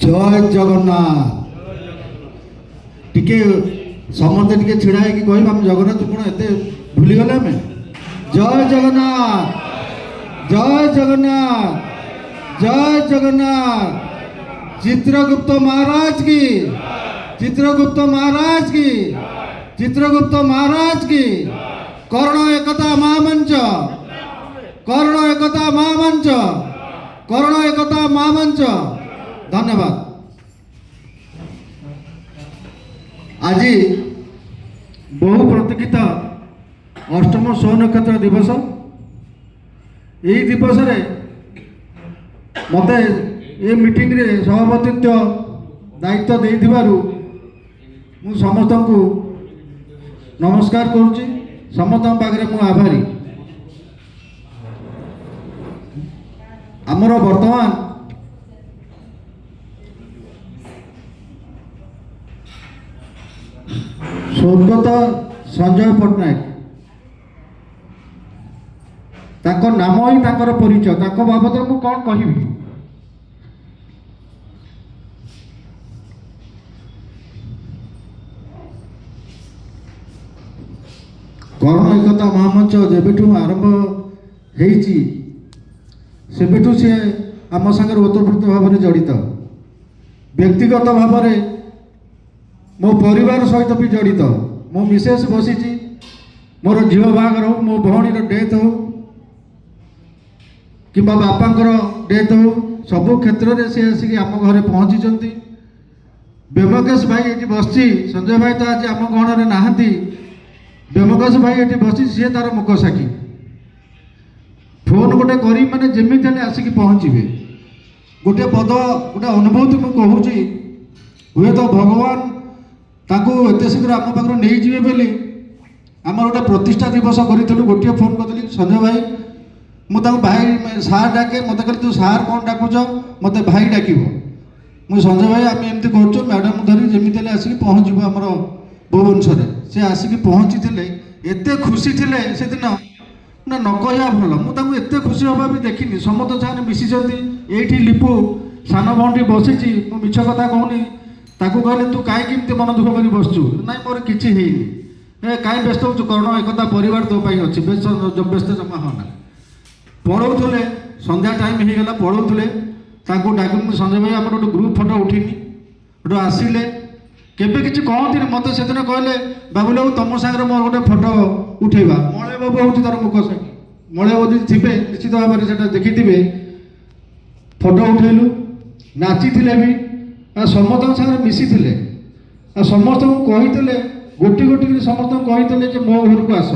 जय जगन्नाथ टिके समस्ते टिके छिड़ा है कि कह जगन्नाथ कौन एत भूलीगले आम जय जगन्नाथ जय जगन्नाथ जय जगन्नाथ चित्रगुप्त महाराज की चित्रगुप्त महाराज की चित्रगुप्त महाराज की कर्ण एकता महामंच कर्ण एकता महामंच कर्ण एकता महामंच धन्यवाद। आज बहु प्रतीक्षित अष्टम सौ नक्षत्र दिवस यही दिवस रे मते ये मीटिंग रे सभापतित्व दायित्व देइथिबारु मु समस्त को नमस्कार करुच्ची समस्त पाखे मु आभारी। आमर वर्तमान स्वर्गत संजय पट्टनायक ताको नाम ही ताकर परिचय ताको बाबद मु कौन कहबी कर्ण एकता महामंच जेबेठू आरंभ होईची सेबेठू सी आम सागर ओतप्रोत भाव में जड़ित व्यक्तिगत भाव में मो परिवार सहित भी जड़ित मो मिसेस बसी मोर झील बाहागर हो मो भौणीर डेथ हो कि बापांकर डेथ हो सबु क्षेत्र में सी आसिक आम घर पहुँची व्योमकेश भाई ये बसी संजय भाई तो आज आम गण में नहांती व्योमकेश भाई ये बसी सी तार मुख साक्षी फोन गोटे करी माने जमी आसिक पहुँचे गोटे पद गोटे अनुभूति मुझे कहूँ हुए तो भगवान ताकू एत शीघ्र आम पाखु नहीं जी बोली आम गोटे प्रतिष्ठा दिवस करूँ गोटे फोन करी संजय भाई मुझे भाई सार डाके मत कहली तू सार कौन डाकुच मत भाई डाक मुझे संजय भाई आम एमती कर मैडम धरी जमी आसिक पहुँचू आम भुवनेश्वर से आसिक पहुँची थे एत खुशी थे से दिन ना न कहवा भल मुझे एत खुशी हवा भी देखनी समस्त सारे मिशिंट ये लिपु सान भौणी बसी मिछ कथा कहूनी ताकू कहले तू कहीं मन दुख कर बसचु ना मोर किसी है कहीं व्यस्त हो कर्ण एकता परिवार तो अच्छी व्यस्त जमा होना पढ़ाऊे संध्या टाइम हो गला पढ़ाऊे डाक संजय भाई आम गोटे ग्रुप फटो उठिनी गोटे आसिले केबे किसी कहती मत से दिन कहले बाबुल बाबू तुम सागर मोर गोटे फटो उठेबा मलय बाबू हूँ तार मुख साक्षी मलय बाबू थे निश्चित भाव में से देखिथे फटो उठेलु नाची भी समस्त सागर मिसी समस्त को कही गोटी गोटी समस्त कही मो घर को आस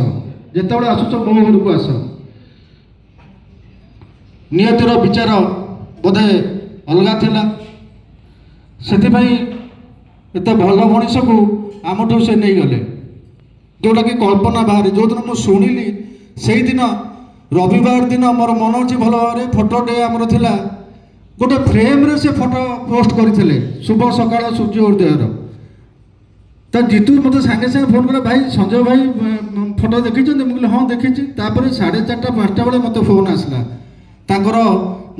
जिते आसुच मो घर को आस नियतिर विचार बोधे अलग थिला से एत भल मनीष को आमठू से नहीं गले जोटा कि कल्पना बाहर जो दिन मुझे शुणिली से दिन रविवार दिन मोर मन अच्छी भल भाव फोटो डे आमर थिला गोटे फ्रेम रे से फोटो पोस्ट करते शुभ सकाल सूर्य उदयर तो जीतू मत सागे सागे फोन कर भाई संजय भाई फोटो देखी मुझे हाँ देखी 4:30-5टा बेले मत फोन आसला तांकर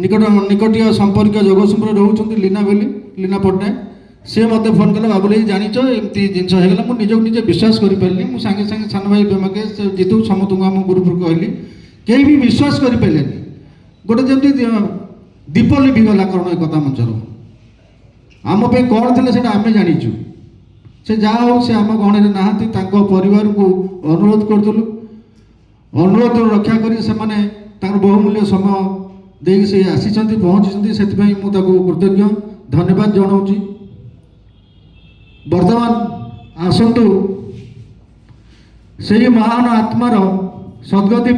निकटीय संपर्क जगतसिंहपुर रोच लीना बोली लीना पट्टनायक सी मत फोन कले बाबुल जाच एमती जिनस होगा मुझे निजक निजे विश्वास करें मुझे सागे सान भाई व्योमकेश जीतू समस्त को आम ग्रुप कहली कहीं भी विश्वास करें गोटे जमी दीप लिभिगला कर्ण एकता मंचर आम कौन थे से आम जाचु से जहाँ हो से आम गण में नहांती परिवार को अनुरोध करूँ अनुरोध रक्षा कर बहुमूल्य समय दे से आसी पहुँची से कृतज्ञ धन्यवाद जनाऊँ। वर्तमान आसतु से महान आत्मार सद्गति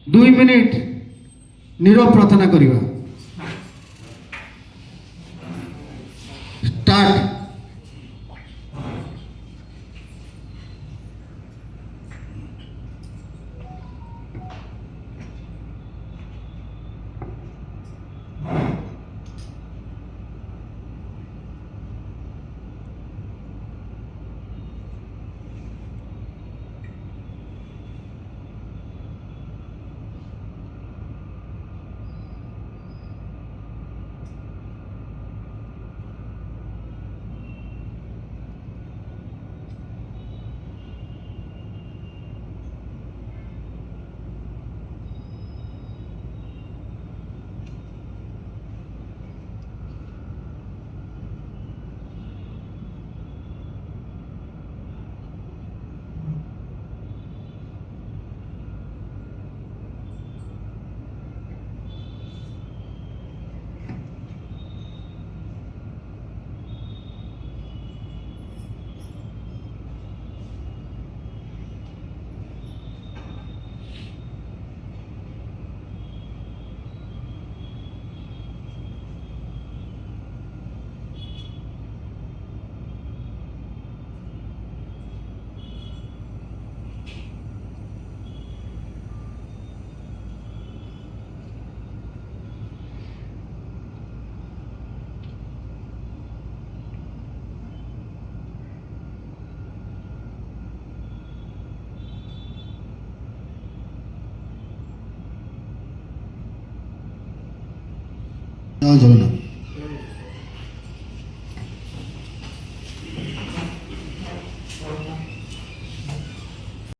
2 मिनिट नीरव प्रार्थना करिवा स्टार्ट। ଜୟ ଜଗନ୍ନାଥ।